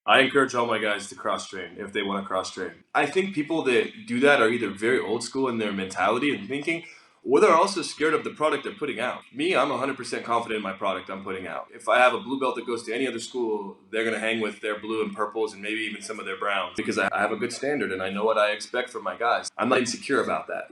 I encourage all my guys to cross train if they want to cross train. I think people that do that are either very old school in their mentality and thinking, or they're also scared of the product they're putting out. Me, I'm 100% confident in my product I'm putting out. If I have a blue belt that goes to any other school, they're going to hang with their blue and purples and maybe even some of their browns because I have a good standard and I know what I expect from my guys. I'm not insecure about that,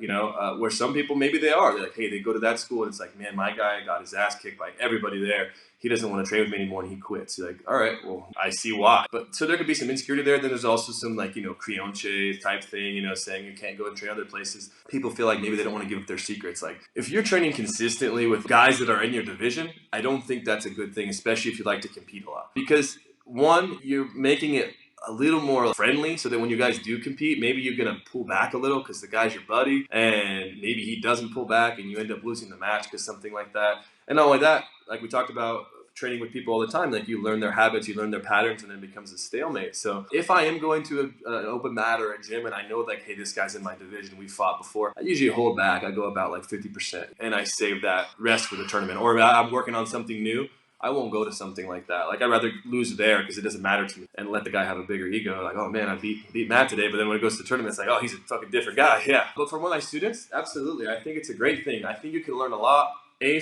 where some people, maybe they are. They're like, hey, they go to that school and it's like, man, my guy got his ass kicked by everybody there. He doesn't want to train with me anymore and he quits. You're like, all right, well, I see why. But so there could be some insecurity there. Then there's also some creonche type thing, saying you can't go and train other places. People feel like maybe they don't want to give up their secrets. Like if you're training consistently with guys that are in your division, I don't think that's a good thing, especially if you like to compete a lot. Because one, you're making it a little more friendly so that when you guys do compete, maybe you're going to pull back a little because the guy's your buddy and maybe he doesn't pull back and you end up losing the match because something like that. And not only that, like we talked about training with people all the time, like you learn their habits, you learn their patterns, and then it becomes a stalemate. So if I am going to an open mat or a gym and I know like, hey, this guy's in my division, we fought before, I usually hold back. I go about like 50% and I save that rest for the tournament. Or if I'm working on something new, I won't go to something like that. Like I'd rather lose there because it doesn't matter to me and let the guy have a bigger ego. Like, oh man, I beat Matt today. But then when it goes to the tournament, it's like, oh, he's a fucking different guy. Yeah. But for one of my students, absolutely. I think it's a great thing. I think you can learn a lot,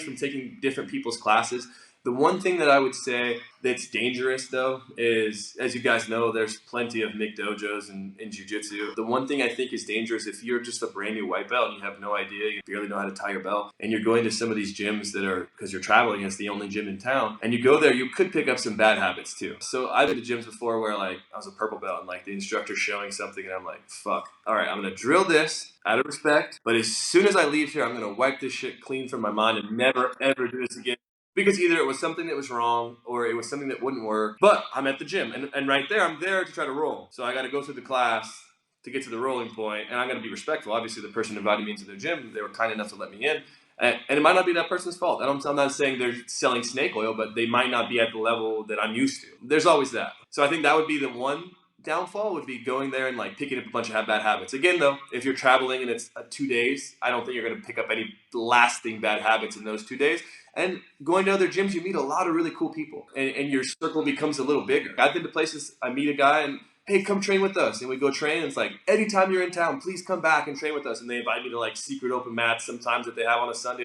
from taking different people's classes. The one thing that I would say that's dangerous, though, is, as you guys know, there's plenty of McDojos in jiu-jitsu. The one thing I think is dangerous, if you're just a brand new white belt and you have no idea, you barely know how to tie your belt, and you're going to some of these gyms that are, because you're traveling, it's the only gym in town, and you go there, you could pick up some bad habits, too. So I've been to gyms before where, like, I was a purple belt, and, like, the instructor's showing something, and I'm like, fuck. All right, I'm going to drill this out of respect, but as soon as I leave here, I'm going to wipe this shit clean from my mind and never, ever do this again. Because either it was something that was wrong or it was something that wouldn't work. But I'm at the gym, and right there, I'm there to try to roll. So I got to go through the class to get to the rolling point, and I'm going to be respectful. Obviously, the person invited me into their gym, they were kind enough to let me in. And it might not be that person's fault. I'm not saying they're selling snake oil, but they might not be at the level that I'm used to. There's always that. So I think that would be the one downfall, would be going there and like picking up a bunch of bad habits. Again, though, if you're traveling and it's 2 days, I don't think you're going to pick up any lasting bad habits in those 2 days. And going to other gyms, you meet a lot of really cool people, and your circle becomes a little bigger. I've been to places, I mean a guy, and hey, come train with us. And we go train, and it's like, anytime you're in town, please come back and train with us. And they invite me to like secret open mats sometimes that they have on a Sunday.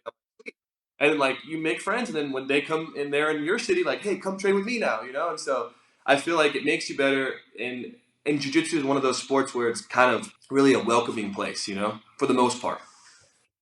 And then like you make friends, and then when they come in there in your city, like, hey, come train with me now, And so I feel like it makes you better. And jiu-jitsu is one of those sports where it's kind of really a welcoming place, for the most part.